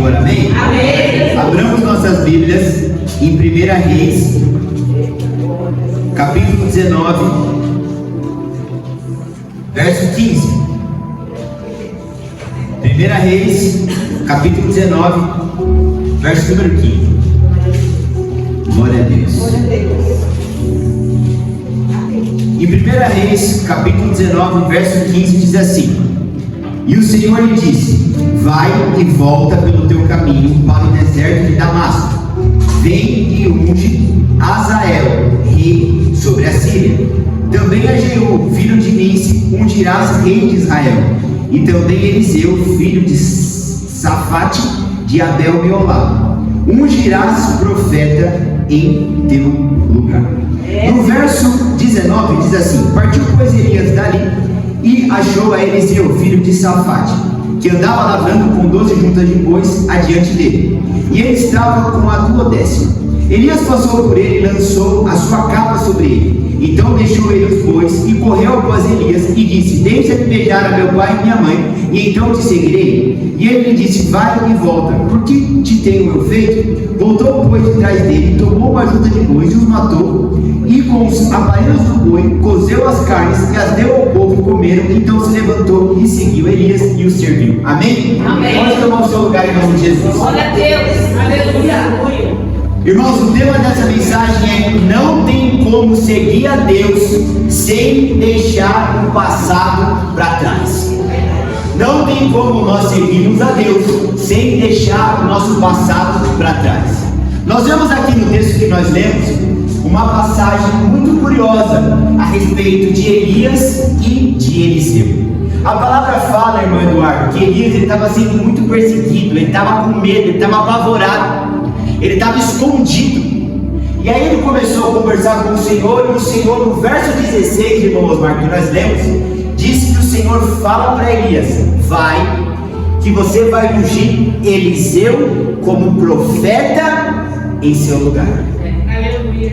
Senhor, amém? Amém. Abramos nossas Bíblias em 1 Reis, capítulo 19, verso 15. 1 Reis, capítulo 19, verso número 15. Glória a Deus. Em 1 Reis, capítulo 19, verso 15, diz assim: E o Senhor lhe disse: Vai e volta pelo teu caminho para o deserto de Damasco. Vem e unge Azael, rei sobre a Síria. Também a Jeú, filho de Ninsi, ungirás rei de Israel. E também Eliseu, filho de Safate, de Abel-Meolá. Ungirás profeta em teu lugar. No verso 19 diz assim: Partiu, pois, Elias dali e achou a Eliseu, filho de Safate, que andava lavrando com 12 juntas de bois adiante dele, e ele estava com a 12ª. Elias passou por ele e lançou a sua capa sobre ele. Então deixou ele os bois e correu após Elias e disse: Deixa-me beijar a meu pai e minha mãe, e então te seguirei. E ele lhe disse: Vai e volta, por que te tenho eu feito? Voltou, pois, de trás dele, tomou uma junta de bois e os matou, e com os aparelhos do boi cozeu as carnes e as deu ao povo e comeram. Então se levantou e seguiu Elias e o serviu. Amém? Amém. Pode tomar o seu lugar em nome de Jesus. Glória a Deus. Aleluia. Irmãos, o tema dessa mensagem é: não tem como seguir a Deus sem deixar o passado para trás. Não tem como nós seguirmos a Deus sem deixar o nosso passado para trás. Nós vemos aqui no texto que nós lemos uma passagem muito curiosa a respeito de Elias e de Eliseu. A palavra fala, irmão Eduardo, que Elias estava sendo muito perseguido, ele estava com medo, ele estava apavorado. Ele estava escondido. E aí ele começou a conversar com o Senhor. E o Senhor, no verso 16, irmão Osmar, que nós lemos, disse que o Senhor fala para Elias: Vai, que você vai ungir Eliseu como profeta em seu lugar.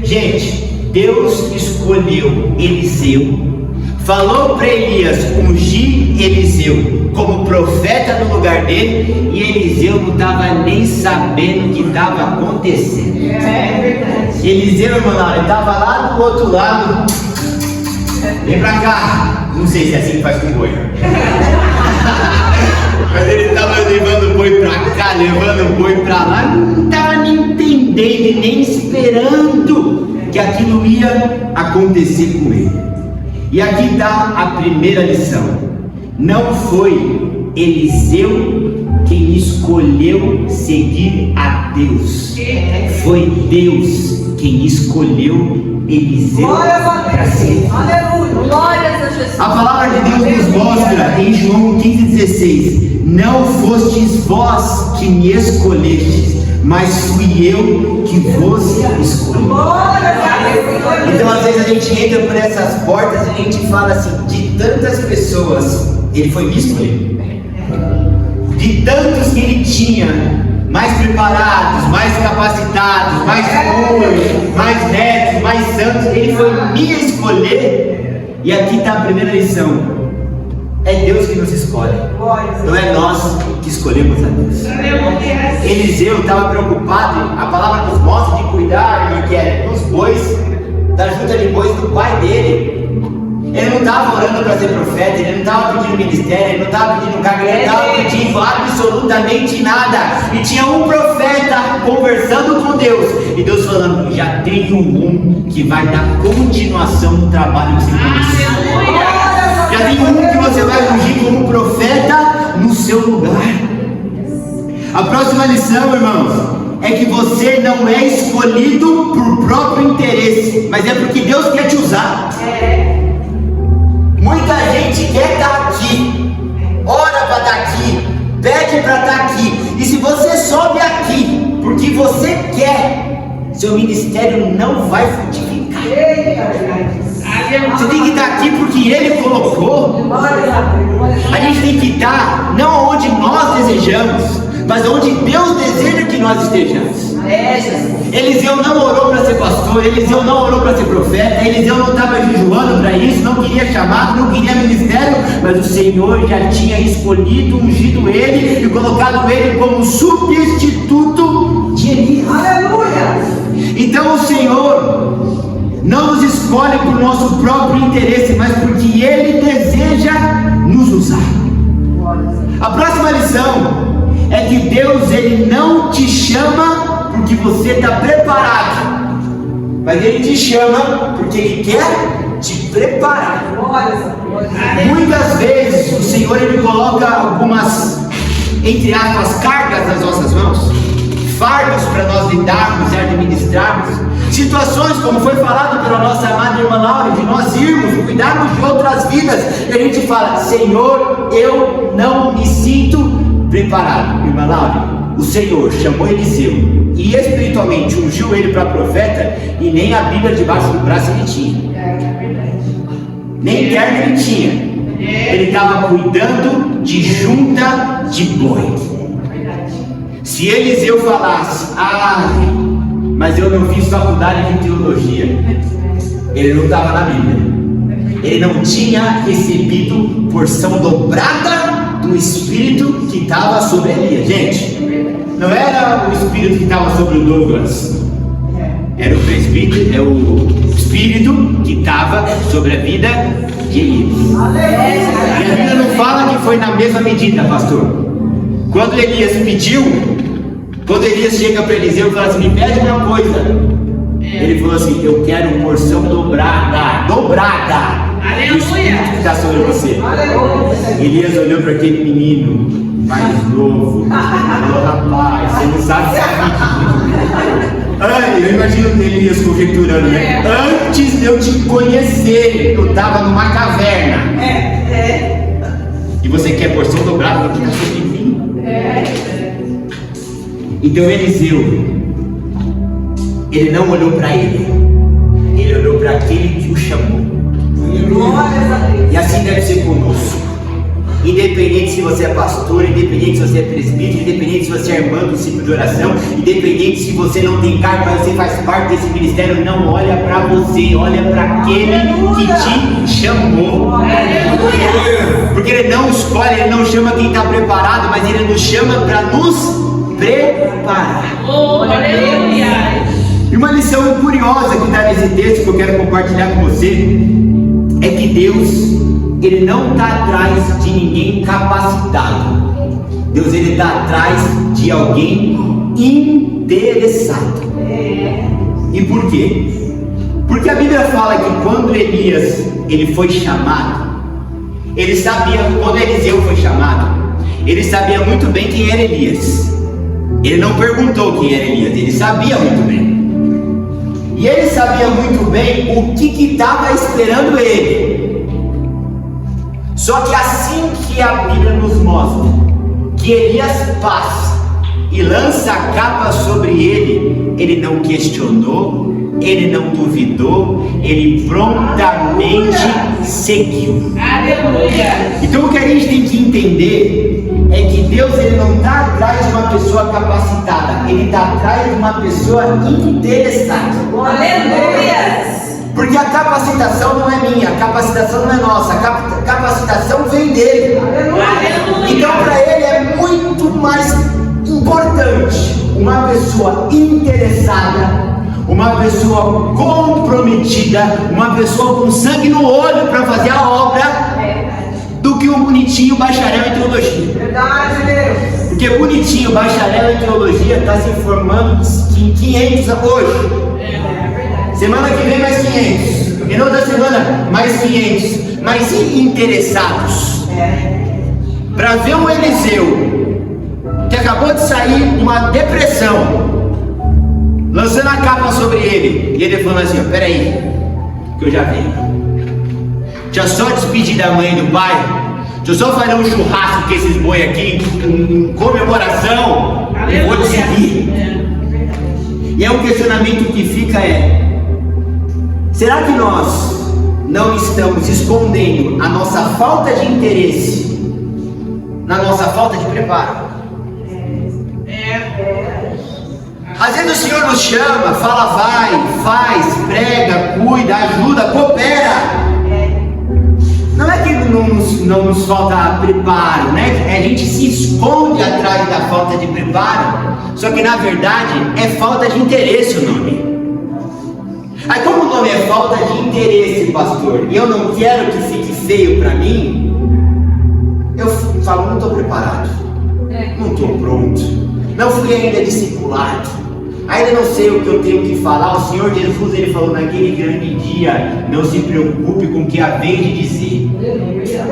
Gente, Deus escolheu Eliseu, falou para Elias ungir Eliseu como profeta no lugar dele, e Eliseu não estava nem sabendo o que estava acontecendo. É verdade. Eliseu, irmão, ele estava lá do outro lado. Vem pra cá. Não sei se é assim que faz com o boi. Mas ele estava levando o boi pra cá, levando o boi pra lá, não estava nem entendendo e nem esperando que aquilo ia acontecer com ele. E aqui está a primeira lição: não foi Eliseu quem escolheu seguir a Deus, foi Deus quem escolheu Eliseu para seguir. Aleluia. Glórias a Jesus. A palavra de Deus nos mostra em João 15,16: Não fostes vós que me escolhestes, mas fui eu que vos escolhi. Então às vezes a gente entra por essas portas e a gente fala assim: de tantas pessoas, ele foi me escolher. De tantos que ele tinha, mais preparados, mais capacitados, mais puros, mais netos, mais santos, ele foi me escolher. E aqui está a primeira lição: é Deus que nos escolhe, não é nós que escolhemos a Deus. Eliseu estava preocupado, a palavra nos mostra, de cuidar, irmão, que é dos bois, da junta de bois do pai dele. Ele não estava orando para ser profeta, ele não estava pedindo ministério, ele não estava pedindo cargo, ele não estava pedindo absolutamente nada. E tinha um profeta conversando com Deus, e Deus falando: já tem um que vai dar continuação no trabalho que você começou. Já tem um que você vai ungir como profeta no seu lugar. A próxima lição, irmãos, é que você não é escolhido por próprio interesse, mas é porque Deus quer te usar. Muita gente quer estar aqui, ora para estar aqui, pede para estar aqui, e se você sobe aqui porque você quer, seu ministério não vai frutificar. Você tem que estar aqui porque Ele colocou. A gente tem que estar não onde nós desejamos, mas onde Deus deseja que nós estejamos. Jesus. Eliseu não orou para ser pastor, Eliseu não orou para ser profeta, Eliseu não estava jejuando para isso, não queria chamado, não queria ministério, mas o Senhor já tinha escolhido, ungido ele e colocado ele como substituto de Elias. Aleluia. Então o Senhor não nos escolhe por nosso próprio interesse, mas porque Ele deseja nos usar. A próxima lição é que Deus, Ele não te chama porque você está preparado, mas Ele te chama porque Ele quer te preparar. Muitas vezes o Senhor, Ele coloca algumas, entre aspas, cargas nas nossas mãos, fardos para nós lidarmos e administrarmos, situações como foi falado pela nossa amada irmã Laura, de nós irmos, cuidarmos de outras vidas, e a gente fala: Senhor, eu não me sinto preparado. Irmã Laura, o Senhor chamou Eliseu e espiritualmente ungiu ele para profeta, e nem a Bíblia debaixo do braço ele tinha, nem terno ele tinha, ele estava cuidando de junta de boi. Se Eliseu falasse: mas eu não fiz faculdade de teologia, ele não estava na Bíblia, ele não tinha recebido porção dobrada do Espírito que estava sobre Elias. Gente, não era o Espírito que estava sobre o Douglas, era o presbítero, é o Espírito que estava sobre a vida de Elias. E a Bíblia não fala que foi na mesma medida, pastor. Quando Elias pediu, quando Elias chega para Eliseu e fala assim: me pede uma coisa, ele falou assim: eu quero porção dobrada do Espírito que está sobre você. Elias olhou para aquele menino mais novo, falou: rapaz, você não sabe se eu imagino Elias conjecturando, né? Antes de eu te conhecer, eu estava numa caverna. E você quer porção dobrada do que está sobre mim? Então Eliseu, ele não olhou para ele olhou para aquele que o chamou. E assim deve ser conosco. Independente se você é pastor, independente se você é presbítero, independente se você é irmã do ciclo de oração, independente se você não tem cargo, mas você faz parte desse ministério, não olha para você, olha para aquele que te chamou. Porque ele não escolhe, ele não chama quem está preparado, mas ele nos chama para nos preparar. E uma lição curiosa que está nesse texto que eu quero compartilhar com você é que Deus, Ele não está atrás de ninguém capacitado. Deus, Ele está atrás de alguém interessado. E por quê? Porque a Bíblia fala que quando Elias ele foi chamado, ele sabia, quando Eliseu foi chamado, ele sabia muito bem quem era Elias. Ele não perguntou quem era Elias, ele sabia muito bem. E ele sabia muito bem o que estava esperando ele. Só que assim que a Bíblia nos mostra que Elias passa e lança a capa sobre ele, ele não questionou, ele não duvidou, ele prontamente seguiu. Aleluia! Então o que a gente tem que entender é que Deus, ele não está atrás de uma pessoa capacitada, ele está atrás de uma pessoa interessada. Aleluia! Porque a capacitação não é minha, a capacitação não é nossa, a capacitação vem dele. Aleluia! Então para ele é muito mais importante uma pessoa interessada, uma pessoa comprometida, uma pessoa com sangue no olho para fazer a obra, do que um bonitinho bacharel em teologia. Verdade, Deus. Porque bonitinho bacharel em teologia está se formando em 500 hoje. Semana que vem mais 500. Em outra semana mais 500. Mas e interessados? Para ver um Eliseu que acabou de sair de uma depressão, lançando a capa sobre ele, e ele falando assim: peraí, que eu já venho. Deixa eu só despedir da mãe e do pai, deixa eu só fazer um churrasco com esses boi aqui, em comemoração, eu vou te seguir. E é um questionamento que fica será que nós não estamos escondendo a nossa falta de interesse na nossa falta de preparo? Às vezes o Senhor nos chama, fala, vai, faz, prega, cuida, ajuda, coopera. Não é que não nos falta preparo, né? A gente se esconde atrás da falta de preparo, só que na verdade é falta de interesse o nome. Aí como o nome é falta de interesse, pastor, e eu não quero que fique feio para mim, eu falo, não estou preparado, não estou pronto, não fui ainda discipulado, ainda não sei o que eu tenho que falar. O Senhor Jesus, Ele falou naquele grande dia, não se preocupe com o que havei de dizer.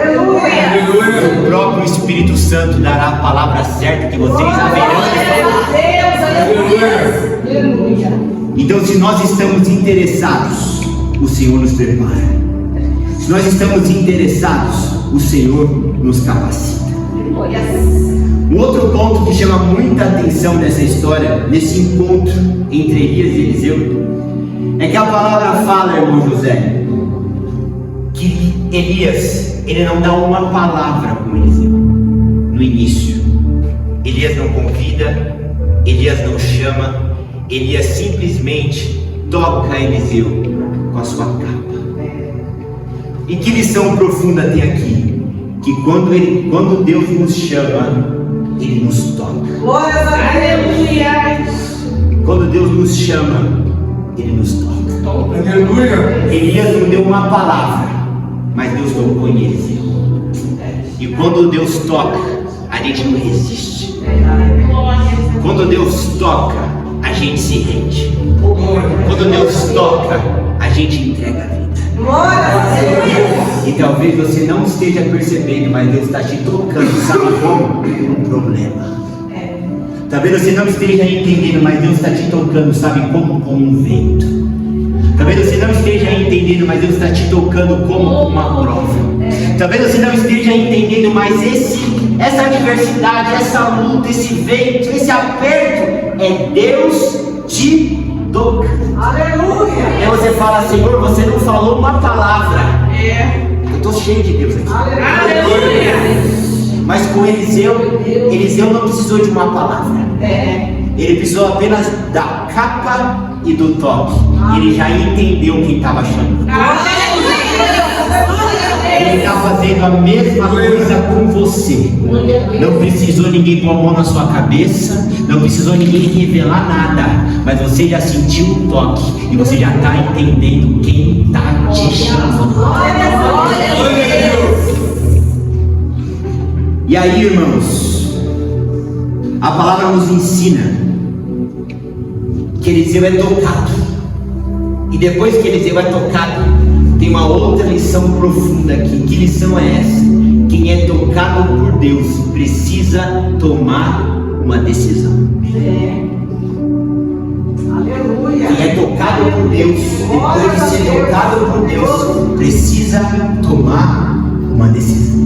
Aleluia. O próprio Espírito Santo dará a palavra certa que vocês haverão de falar. Aleluia. Então, se nós estamos interessados, o Senhor nos prepara. Se nós estamos interessados, o Senhor nos capacita. Um outro ponto que chama muita atenção nessa história, nesse encontro entre Elias e Eliseu, é que a palavra fala, irmão José, que Elias, ele não dá uma palavra com Eliseu no início. Elias não convida, Elias não chama, Elias simplesmente toca Eliseu com a sua capa. E que lição profunda tem aqui? Que quando Deus nos chama, Ele nos toca. Aleluia. Quando Deus nos chama, Ele nos toca. Aleluia. Elias não deu uma palavra, mas Deus tocou em Eliseu. E quando Deus toca, a gente não resiste. Quando Deus toca, a gente se rende. Quando Deus toca, a gente entrega a vida. E talvez você não esteja percebendo, mas Deus está te tocando, sabe como? Um problema. Talvez você não esteja entendendo, mas Deus está te tocando, sabe como? Com um vento. Talvez você não esteja entendendo, mas Deus está te tocando como uma prova. Talvez você não esteja entendendo, mas essa adversidade, essa luta, esse vento, esse aperto, é Deus te tocando. Aleluia. Aí você fala, Senhor, você não falou uma palavra. Eu estou cheio de Deus aqui. Aleluia. Mas com Eliseu não precisou de uma palavra. Ele precisou apenas da capa e do toque. Ele já entendeu quem estava chamando. Ele está fazendo a mesma coisa com você. Não precisou ninguém pôr a mão na sua cabeça, não precisou ninguém revelar nada, mas você já sentiu o toque e você já está entendendo quem está te chamando. E aí, irmãos, a palavra nos ensina que Eliseu é tocado, e depois que Eliseu é tocado, tem uma outra lição profunda aqui. Que lição é essa? Quem é tocado por Deus precisa tomar uma decisão. Aleluia. Quem é tocado por Deus, depois de ser tocado por Deus, precisa tomar uma decisão.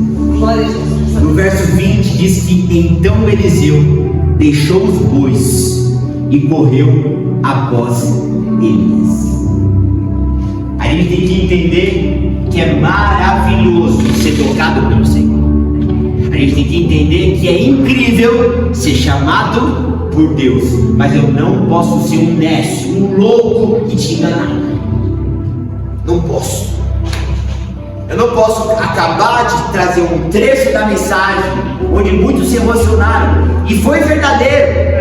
No verso 20 diz que então Eliseu deixou os bois e correu após Elias. A gente tem que entender que é maravilhoso ser tocado pelo Senhor. A gente tem que entender que é incrível ser chamado por Deus, mas eu não posso ser um nécio, um louco e te enganar. Não posso. Eu não posso acabar de trazer um trecho da mensagem onde muitos se emocionaram e foi verdadeiro.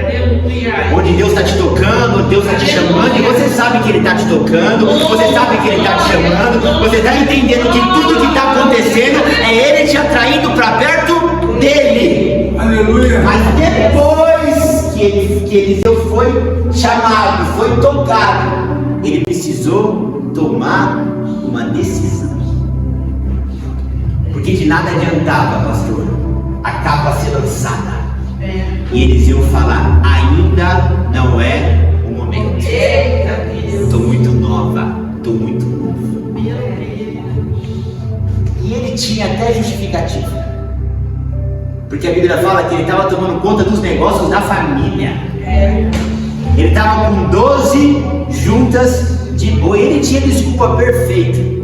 Onde Deus está te tocando, Deus está te chamando, e você sabe que Ele está te tocando, você sabe que Ele está te chamando, você está entendendo que tudo que está acontecendo é Ele te atraindo para perto dEle. Aleluia. Mas depois que Eliseu foi chamado, foi tocado, ele precisou tomar uma decisão. Porque de nada adiantava, pastor, a capa ser lançada e Eliseu falar, ainda não é o momento. Estou muito nova, estou muito novo. E ele tinha até justificativa, porque a Bíblia fala que ele estava tomando conta dos negócios da família. Ele estava com 12 juntas de boi, ele tinha desculpa perfeita.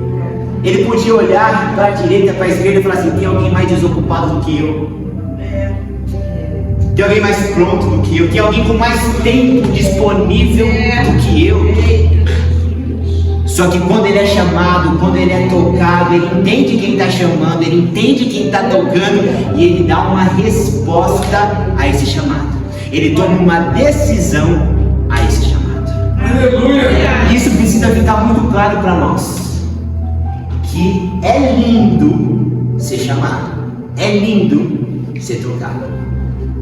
Ele podia olhar para a direita, para a esquerda e falar assim, tem alguém mais desocupado do que eu. Tem alguém mais pronto do que eu, tem alguém com mais tempo disponível do que eu. Só que quando ele é chamado, quando ele é tocado, ele entende quem está chamando, ele entende quem está tocando e ele dá uma resposta a esse chamado. Ele toma uma decisão a esse chamado. Aleluia. Isso precisa ficar muito claro para nós, que é lindo ser chamado, é lindo ser tocado,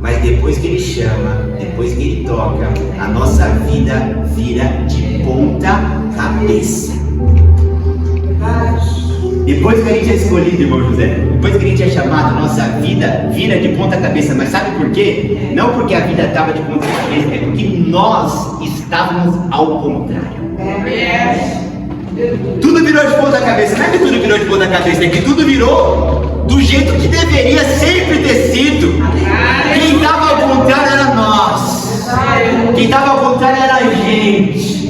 mas depois que ele chama, depois que ele toca, a nossa vida vira de ponta cabeça. Depois que a gente é escolhido, irmão José, depois que a gente é chamado, a nossa vida vira de ponta cabeça. Mas sabe por quê? Não porque a vida estava de ponta cabeça, é porque nós estávamos ao contrário. Tudo virou de ponta cabeça. Não é que tudo virou de ponta cabeça, é que tudo virou do jeito que deveria sempre ter sido. Quem estava ao contrário era nós. Quem estava ao contrário era a gente.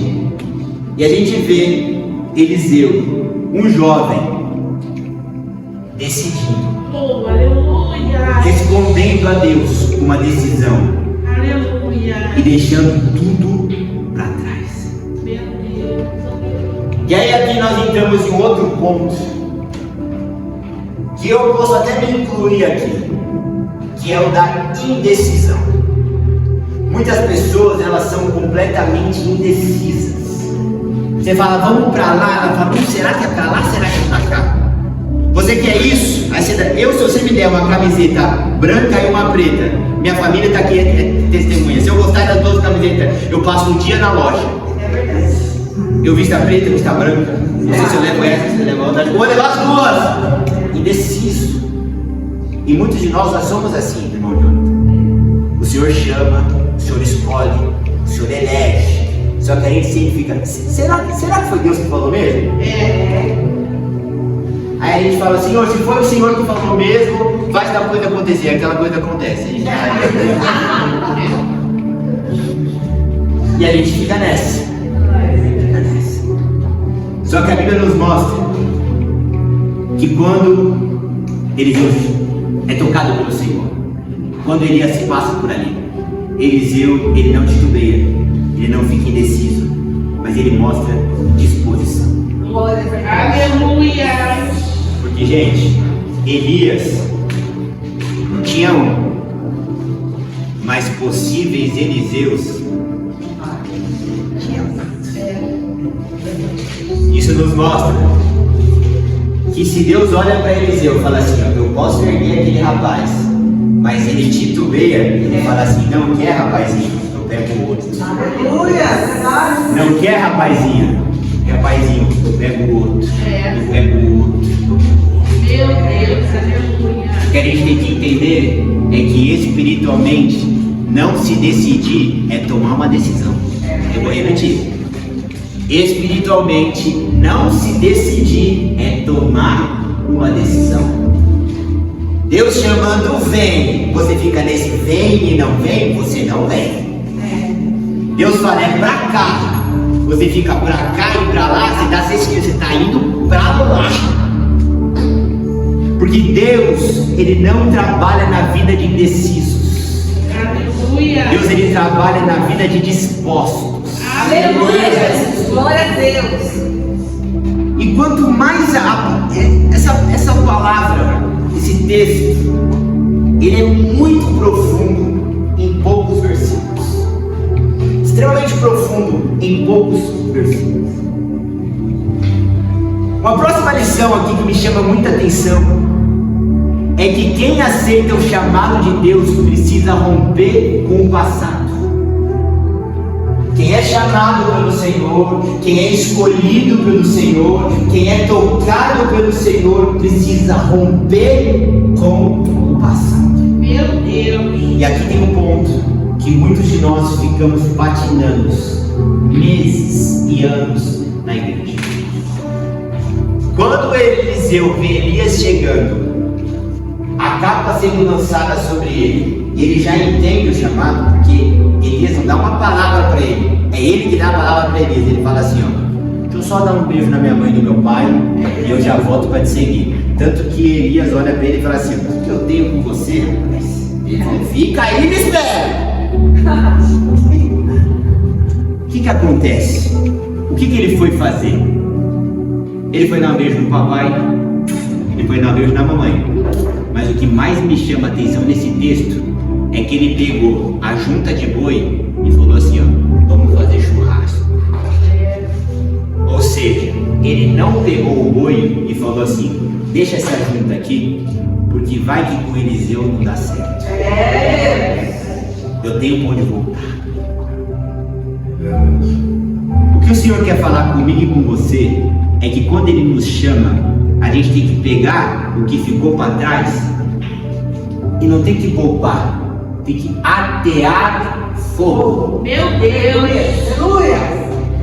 E a gente vê Eliseu, um jovem, decidindo, respondendo a Deus uma decisão, e deixando tudo para trás. E aí aqui nós entramos em outro ponto, que eu posso até me incluir aqui, que é o da indecisão. Muitas pessoas, elas são completamente indecisas. Você fala, vamos para lá, ela fala, será que é para lá, será que é para cá? Você quer isso? Aí você dá, se você me der uma camiseta branca e uma preta, minha família está aqui, é testemunha. Se eu gostar das duas camisetas, eu passo um dia na loja. Eu visto a preta, eu visto a branca. Não sei se eu levo essa, se eu levo a outra. Vou levar as duas. Indeciso. E muitos de nós somos assim, irmão Jonathan. O Senhor chama, o Senhor escolhe, o Senhor elege. Só que a gente sempre fica, será que foi Deus que falou mesmo? Aí a gente fala, Senhor, se foi o Senhor que falou mesmo, faz tal coisa acontecer, aquela coisa acontece. E a gente fica nessa. Só que a Bíblia nos mostra que quando Eliseu é tocado pelo Senhor, quando Elias passa por ali, Eliseu, ele não titubeia, ele não fica indeciso, mas ele mostra disposição. Aleluia. Porque, gente, Elias tinha um, mas possíveis Eliseus tinha tantos. Isso nos mostra que se Deus olha para Eliseu e fala assim, eu posso erguer aquele rapaz, mas ele titubeia, ele fala assim, não quer rapazinho, eu pego o outro. Não quer rapazinho, eu pego o outro. Eu pego o outro. Meu Deus, aleluia. O que a gente tem que entender é que espiritualmente não se decidir é tomar uma decisão. Eu vou repetir. Espiritualmente não se decidir é tomar uma decisão. Deus chamando vem, você fica nesse vem e não vem, você não vem. Deus fala é pra cá, você fica pra cá e pra lá, você está indo pra lá. Porque Deus, ele não trabalha na vida de indecisos. Aleluia. Deus, ele trabalha na vida de dispostos. Aleluia, Jesus. Glória a Deus. E quanto mais essa palavra, esse texto, ele é muito profundo em poucos versículos. Extremamente profundo em poucos versículos. Uma próxima lição aqui que me chama muita atenção é que quem aceita o chamado de Deus precisa romper com o passado. Quem é chamado pelo Senhor, quem é escolhido pelo Senhor, quem é tocado pelo Senhor, precisa romper com o passado. Meu Deus. E aqui tem um ponto que muitos de nós ficamos patinando meses e anos na igreja. Quando Eliseu vê Elias chegando, a capa sendo lançada sobre ele, e ele já entende o chamado, porque Elias não dá uma palavra para ele, é ele que dá a palavra para Elias. Ele fala assim, ó, deixa eu só dar um beijo na minha mãe e no meu pai, e eu já volto para te seguir. Tanto que Elias olha para ele e fala assim, o que eu tenho com você, rapaz? Ele falou, fica aí e me espera. O que acontece? O que ele foi fazer? Ele foi dar um beijo no papai, ele foi dar um beijo na mamãe. Mas o que mais me chama a atenção nesse texto é que ele pegou a junta de boi e falou assim, ó, vamos fazer churrasco. Ou seja, ele não pegou o boi e falou assim, deixa essa junta aqui, porque vai que com Eliseu não dá certo. Eu tenho pra onde voltar. O que o Senhor quer falar comigo e com você é que quando Ele nos chama, a gente tem que pegar o que ficou para trás e não tem que poupar, tem que atear fogo. Meu Deus! Aleluia!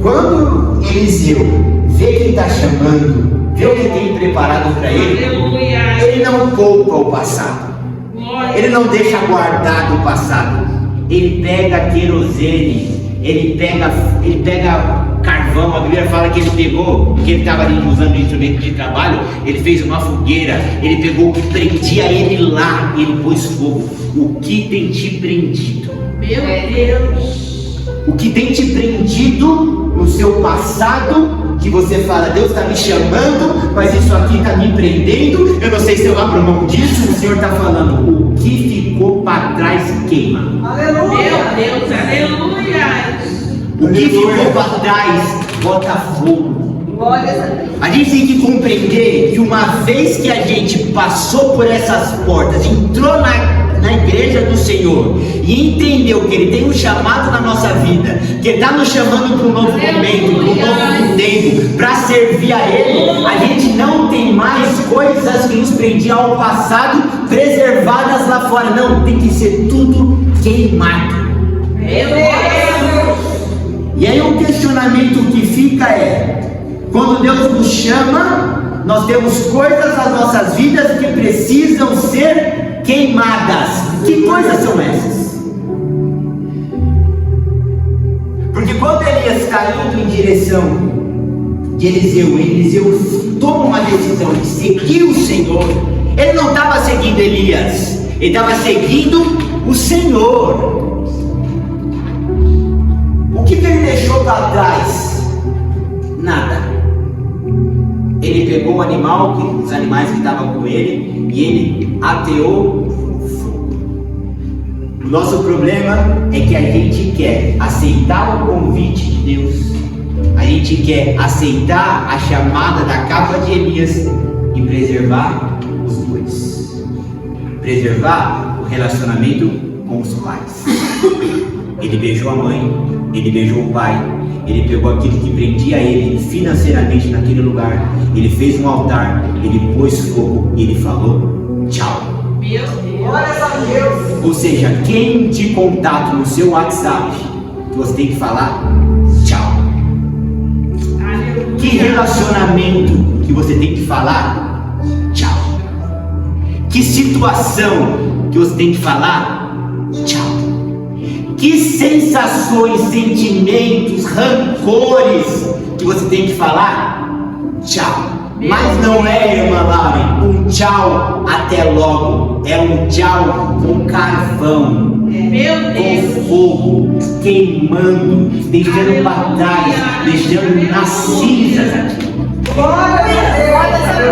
Quando Eliseu vê quem está chamando, vê o que tem preparado para ele, Aleluia! ele não poupa o passado, ele não deixa guardado o passado, ele pega querosene, ele pega carvão. A Bíblia fala que ele pegou, porque ele estava ali usando instrumento de trabalho, ele fez uma fogueira, ele pegou o que prendia ele lá, e ele pôs fogo. O que tem te prendido? Meu Deus! O que tem te prendido no seu passado, que você fala, Deus está me chamando, mas isso aqui está me prendendo, eu não sei se eu abro mão disso. O Senhor está falando, o que ficou para trás queima. Aleluia! Meu Deus, aleluia! O que ficou para trás bota fogo. Glórias a Deus. A gente tem que compreender que uma vez que a gente passou por essas portas, entrou na igreja do Senhor e entendeu que Ele tem um chamado na nossa vida, que Ele está nos chamando para um novo momento, para um novo tempo, para servir a Ele, a gente não tem mais coisas que nos prendiam ao passado preservadas lá fora. Não, tem que ser tudo queimado. Meu Deus! E aí um questionamento que fica é, quando Deus nos chama, nós temos coisas nas nossas vidas que precisam ser queimadas. Que coisas são essas? Porque quando Elias está indo em direção de Eliseu toma uma decisão de seguir o Senhor. Ele não estava seguindo Elias, ele estava seguindo o Senhor. O que ele deixou para trás? Nada. Ele pegou os animais que estavam com ele e ele ateou fogo. O nosso problema é que a gente quer aceitar o convite de Deus, a gente quer aceitar a chamada da capa de Elias e preservar os bois, preservar o relacionamento com os pais. Ele beijou a mãe, ele beijou o pai, ele pegou aquilo que prendia ele financeiramente naquele lugar, ele fez um altar, ele pôs fogo e ele falou tchau. Meu Deus! Ou seja, quem de contato no seu WhatsApp que você tem que falar tchau. Aleluia! Que relacionamento que você tem que falar tchau. Que situação que você tem que falar tchau. Que sensações, sentimentos, rancores que você tem que falar tchau. Mas não é, irmã Lauren, um tchau até logo. É um tchau com carvão, Meu com Deus! fogo, queimando, deixando para trás, deixando nas cinzas aqui.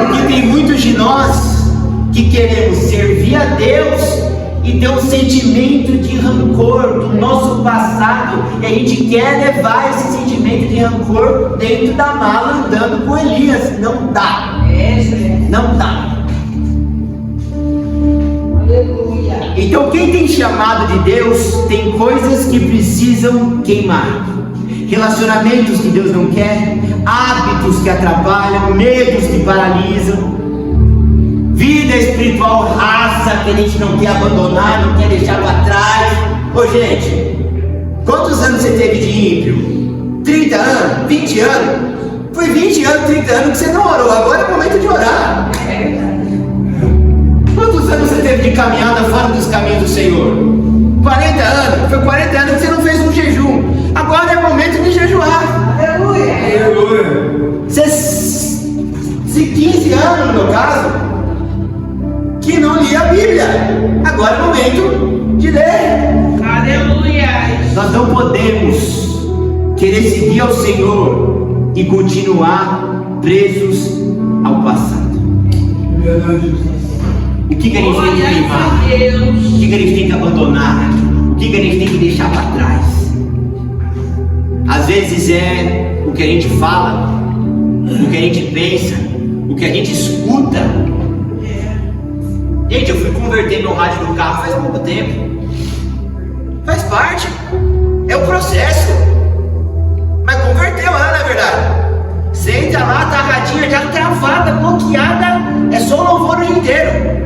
Porque tem muitos de nós que queremos servir a Deus e ter um sentimento de rancor do nosso passado, e a gente quer levar esse sentimento de rancor dentro da mala andando com Elias. Não dá, não dá. Aleluia! Então quem tem chamado de Deus tem coisas que precisam queimar, relacionamentos que Deus não quer, hábitos que atrapalham, medos que paralisam, vida espiritual rasa que a gente não quer abandonar, não quer deixar para trás. Ô gente, quantos anos você teve de ímpio? 30 anos? 20 anos? Foi 20 anos, 30 anos que você não orou, agora é o momento de orar. Quantos anos você teve de caminhada fora dos caminhos do Senhor? 40 anos? Foi 40 anos que você não fez um jejum, agora é o momento de jejuar. Aleluia! Se 15 anos no meu caso, que não lia a Bíblia. Agora é o momento de ler. Aleluia. Nós não podemos querer seguir ao Senhor e continuar presos ao passado. O que a gente tem que queimar? O que a gente tem que abandonar? O que a gente tem que deixar para trás? Às vezes é o que a gente fala, o que a gente pensa, o que a gente escuta. Gente, eu fui converter meu rádio no carro faz pouco tempo. Faz parte, é o processo. Mas converteu, não é verdade? Você entra lá, tá a radinha já travada, bloqueada, é só o louvor o inteiro.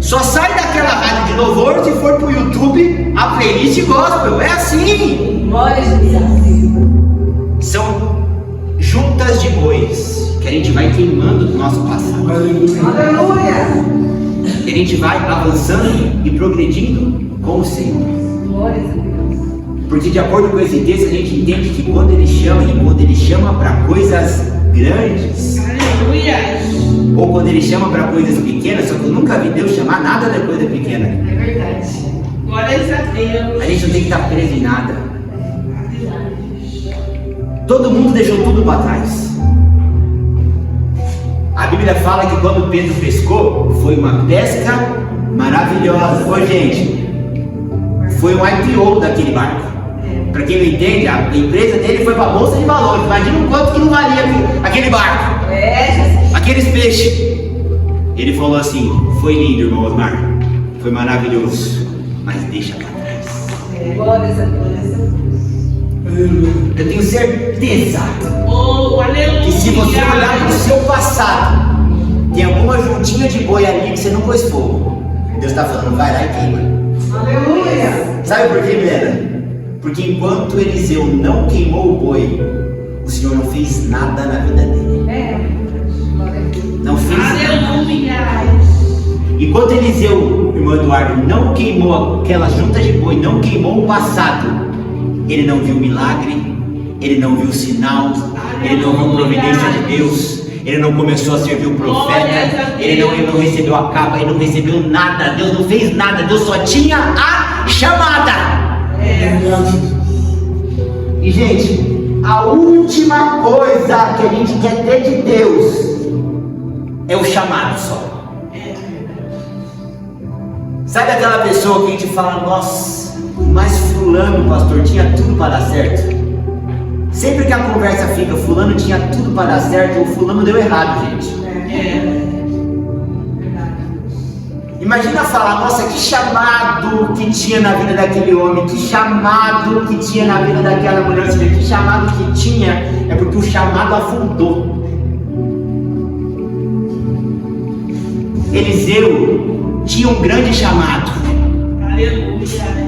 Só sai daquela rádio de louvor se for pro YouTube a playlist gospel. É assim. Glória a Deus. São juntas de bois que a gente vai queimando do nosso passado. Aleluia. Que a gente vai avançando e progredindo com o Senhor. Glória a Deus. Porque de acordo com esse texto a gente entende que quando Ele chama para coisas grandes, Aleluia. ou quando Ele chama para coisas pequenas, só que eu nunca vi Deus chamar nada de coisa pequena. É verdade. Glória a Deus. A gente não tem que estar preso em nada. Todo mundo deixou tudo para trás. A Bíblia fala que quando Pedro pescou, foi uma pesca maravilhosa. Ô gente, foi um IPO daquele barco. Para quem não entende, a empresa dele foi para a Bolsa de Valores. Imagina o quanto que não valia aquele barco, Jesus. aqueles peixes. Ele falou assim: foi lindo, irmão Osmar, foi maravilhoso, mas deixa para trás. Glória a Deus. Eu tenho certeza Oh, aleluia. que se você olhar para o seu passado, tem alguma juntinha de boi ali que você não pôs fogo. Deus está falando, vai lá e queima. Aleluia. Sabe por quê, Milena? Porque enquanto Eliseu não queimou o boi, o Senhor não fez nada na vida dele. Não fez nada. Aleluia. Enquanto Eliseu, irmão Eduardo, não queimou aquela junta de boi, não queimou o passado, ele não viu milagre, ele não viu sinal, ele não viu providência de Deus, ele não começou a servir o profeta, ele não recebeu a capa, ele não recebeu nada, Deus não fez nada, Deus só tinha a chamada. E gente, a última coisa que a gente quer ter de Deus é o chamado só. Sabe aquela pessoa que a gente fala, nossa, mas fulano, pastor, tinha tudo para dar certo. Sempre que a conversa fica, fulano tinha tudo para dar certo, ou fulano deu errado, gente. Imagina falar, nossa, que chamado que tinha na vida daquele homem, que chamado que tinha na vida daquela mulher, que chamado que tinha, é porque o chamado afundou. Eliseu tinha um grande chamado,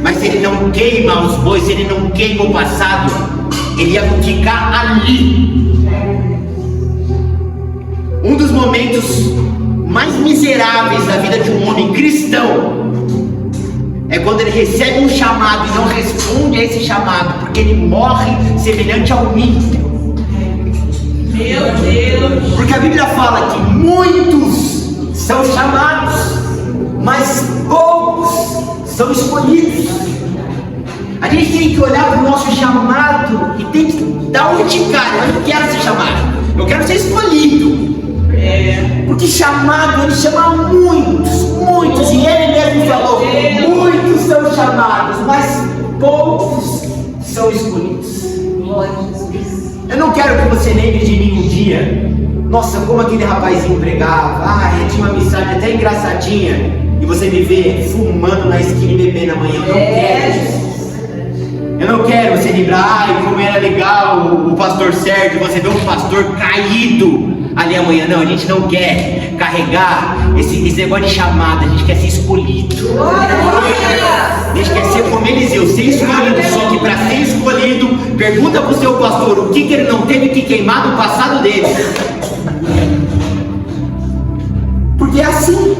mas se ele não queima os bois, se ele não queima o passado, ele ia ficar ali. Um dos momentos mais miseráveis da vida de um homem cristão é quando ele recebe um chamado e não responde a esse chamado, porque ele morre semelhante ao milho. Meu Deus. Porque a Bíblia fala que muitos são chamados, mas poucos são escolhidos. A gente tem que olhar para o nosso chamado e tem que dar um de cara. Eu não quero ser chamado, eu quero ser escolhido. Porque chamado, ele chama muitos, e ele mesmo falou, muitos são chamados, mas poucos são escolhidos. Eu não quero que você lembre de mim um dia, nossa, como aquele rapazinho pregava, eu tinha uma mensagem até engraçadinha, e você me vê fumando na esquina e bebendo amanhã. Eu não quero isso. Eu não quero você lembrar, como era legal o pastor Sérgio, você vê um pastor caído ali amanhã. Não, a gente não quer carregar esse negócio de chamada, a gente quer ser escolhido. A gente quer ser como Eliseu, ser escolhido. Só que para ser escolhido, pergunta para o seu pastor o que ele não teve que queimar no passado dele. Porque é assim.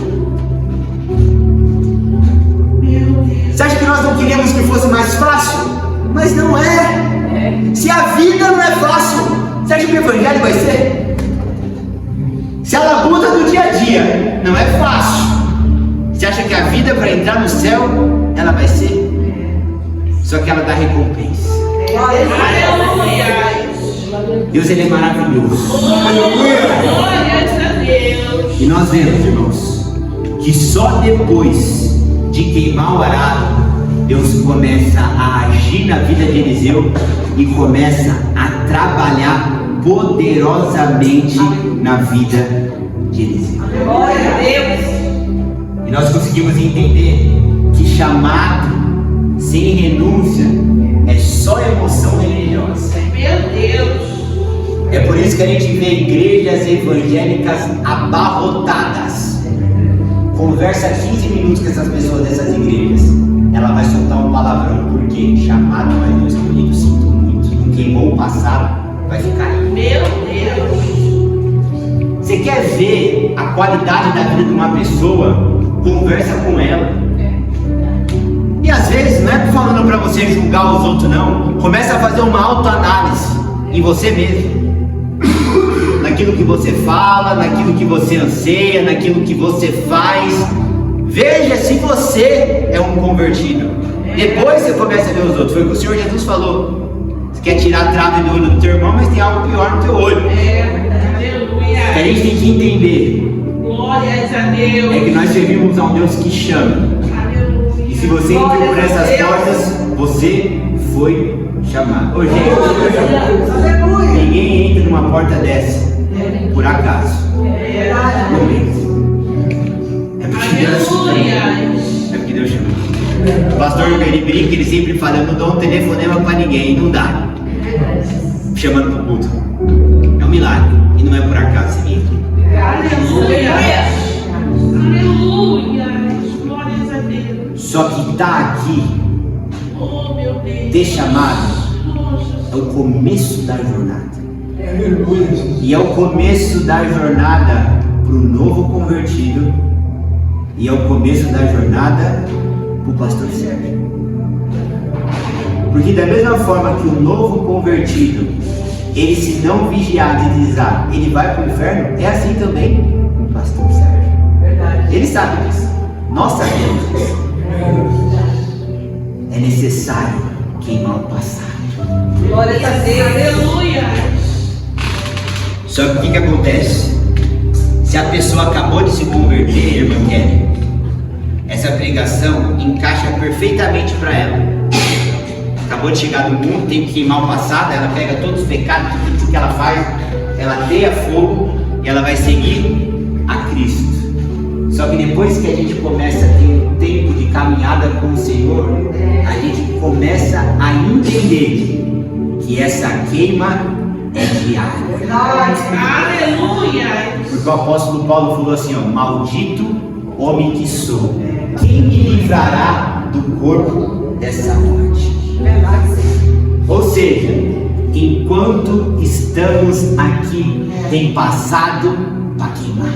Você acha que nós não queríamos que fosse mais fácil? Mas não é. Se a vida não é fácil, você acha que o evangelho vai ser? Se a labuta do dia a dia não é fácil, se Você acha que a vida para entrar no céu, ela vai ser? Só que ela dá recompensa. Deus, ele é maravilhoso. E nós vemos, irmãos, que só depois de queimar o arado, Deus começa a agir na vida de Eliseu e começa a trabalhar poderosamente na vida de Eliseu. Glória a Deus. E nós conseguimos entender que chamado sem renúncia é só emoção religiosa. Meu Deus. É por isso que a gente vê igrejas evangélicas abarrotadas. Conversa 15 minutos com essas pessoas dessas igrejas, ela vai soltar um palavrão, porque chamado, mas não escolhido, sinto muito. Não queimou o passado, vai ficar aí. Meu Deus. Você quer ver a qualidade da vida de uma pessoa? Conversa com ela. E às vezes não é falando para você julgar os outros, não. Começa a fazer uma autoanálise em você mesmo. Naquilo que você fala, naquilo que você anseia, naquilo que você faz. Veja se você é um convertido. Depois você começa a ver os outros. Foi o que o Senhor Jesus falou. Você quer tirar a trave do olho do teu irmão, mas tem algo pior no teu olho. Aleluia. A gente tem que entender. Glórias a Deus. É que nós servimos a um Deus que chama. Aleluia. E se você entrou por essas portas, você foi chamado. Ô, gente, ninguém entra numa porta dessa por acaso. Não entra. É porque Deus chama. É porque Deus chama. O pastor ele brinca, ele sempre fala: eu não dou um telefonema pra ninguém. Não dá. Chamando pro culto. É um milagre. E não é por acaso, você entra. Aleluia. Aleluia. Glórias a Deus. Só que tá aqui, Oh, meu Deus. ter chamado, é o começo da jornada. E é o começo da jornada para o novo convertido. E é o começo da jornada para o pastor Sérgio. Porque da mesma forma que o novo convertido, ele se não vigiar e deslizar, ele vai para o inferno, é assim também com o pastor Sérgio. Verdade. Ele sabe disso. Nós sabemos disso. É necessário queimar o passado. Glórias a Deus. Aleluia. Só que o que acontece? Se a pessoa acabou de se converter, irmã Kelly, essa pregação encaixa perfeitamente para ela. Acabou de chegar no mundo, tem que queimar o passado, ela pega todos os pecados, tudo que ela faz, ela teia fogo e ela vai seguir a Cristo. Só que depois que a gente começa a ter um tempo de caminhada com o Senhor, a gente começa a entender que essa queima é diária. Aleluia. Porque o apóstolo Paulo falou assim, ó: maldito homem que sou, quem me livrará do corpo dessa morte? Ou seja, enquanto estamos aqui, tem passado para queimar.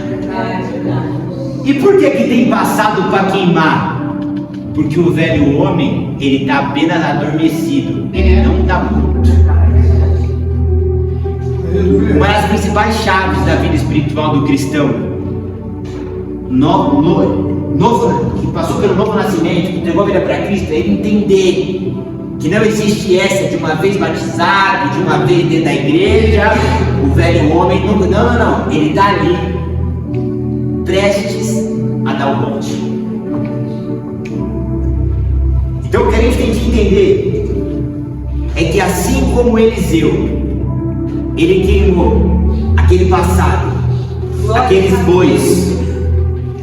E por que tem passado para queimar? Porque o velho homem, ele está apenas adormecido, ele não está morto. Uma das principais chaves da vida espiritual do cristão, que passou pelo novo nascimento, que entregou a vida para Cristo, é ele entender que não existe essa de uma vez batizado, de uma vez dentro da igreja, o velho homem, não, ele está ali, prestes a dar o bote. Então o que a gente tem que entender é que assim como Eliseu, ele queimou aquele passado, aqueles bois,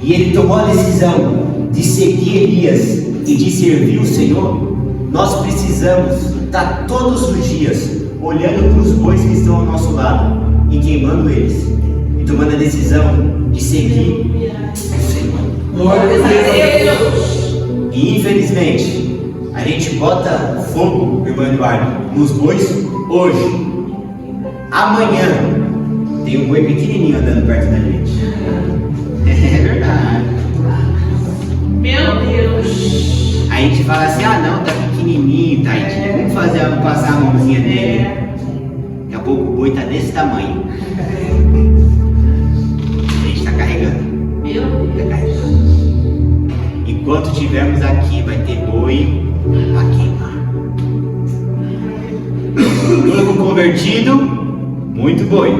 e ele tomou a decisão de seguir Elias e de servir o Senhor, nós precisamos estar todos os dias olhando para os bois que estão ao nosso lado e queimando eles, e tomando a decisão de seguir o Senhor. Glórias a Deus. E infelizmente, a gente bota fogo, irmão Eduardo, nos bois hoje. Amanhã tem um boi pequenininho andando perto da gente. É verdade. Meu Deus. Aí a gente fala assim: ah não, tá pequenininho, tadinho, vamos passar a mãozinha nele. Daqui a pouco o boi tá desse tamanho. A gente tá carregando. Meu Deus. Tá carregando. estivermos aqui, vai ter boi a queimar. Novo convertido, muito boi.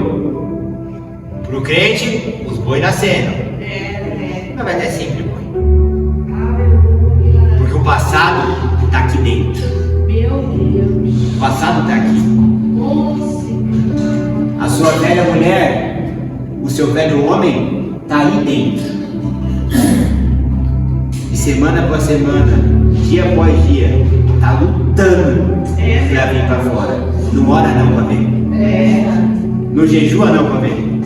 Para o crente, os boi nascendo. Mas vai ter sempre boi. Porque o passado está aqui dentro. O passado está aqui. A sua velha mulher, o seu velho homem, está aí dentro. E semana após semana, dia após dia, está lutando para vir para fora. Não ora não para ver. Não jejua não para ver.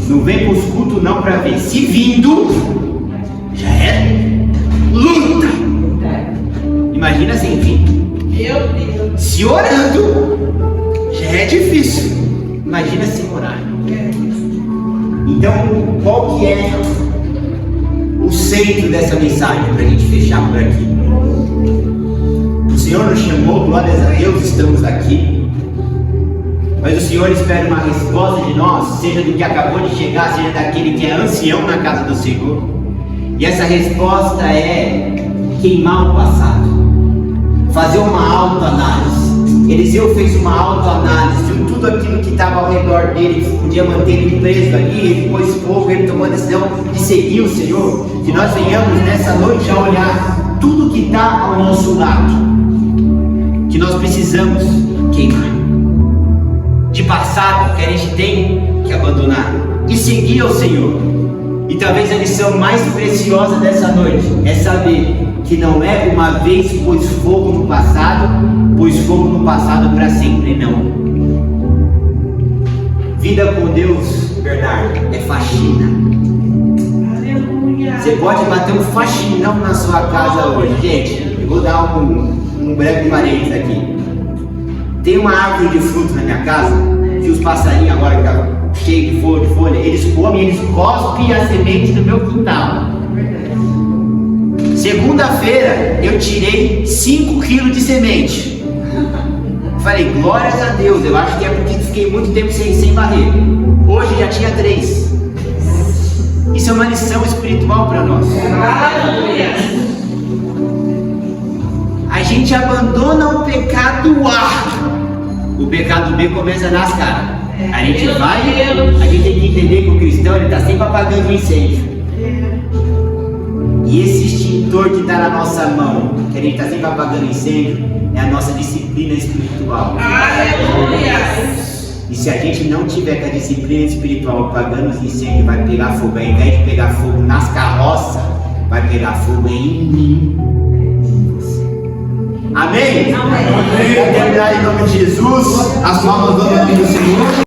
Não vem para os cultos não para ver. Se vindo, já é luta. Imagina sem vir. Se orando, já é difícil. Imagina sem orar. Então, qual que é o centro dessa mensagem para a gente fechar por aqui? O Senhor nos chamou, glórias a Deus, estamos aqui. Mas o Senhor espera uma resposta de nós, seja do que acabou de chegar, seja daquele que é ancião na casa do Senhor. E essa resposta é queimar o passado, fazer uma autoanálise. Eliseu fez uma autoanálise, viu tudo aquilo que estava ao redor dele, que podia manter ele preso ali, ele pôs fogo, ele tomou a decisão de seguir o Senhor. Que nós venhamos nessa noite a olhar tudo que está ao nosso lado, que nós precisamos queimar, de passado que a gente tem que abandonar e seguir ao Senhor. E talvez a lição mais preciosa dessa noite é saber que não é uma vez pôs fogo no passado para sempre não. Vida com Deus, Bernardo, é faxina. Você pode bater um faxinão na sua casa hoje. Gente, eu vou dar um breve parênteses aqui. Tem uma árvore de frutos na minha casa, que os passarinhos agora que tá cheio de folha, eles comem, eles cospem a semente no meu quintal. Segunda-feira eu tirei 5 quilos de semente. Falei, glórias a Deus, eu acho que é porque fiquei muito tempo sem varrer. Hoje já tinha 3. Isso é uma lição espiritual para nós. A gente abandona o pecado A. O pecado B começa nas caras. A gente tem que entender que o cristão está sempre apagando o incêndio. E esse extintor que está na nossa mão, que a gente está sempre apagando incêndio, é a nossa disciplina espiritual. E se a gente não tiver com a disciplina espiritual apagando os incêndios, vai pegar fogo. Ao invés de pegar fogo nas carroças, vai pegar fogo em mim. Amém? Amém. Vamos terminar em nome de Jesus. As palmas do nome do Senhor.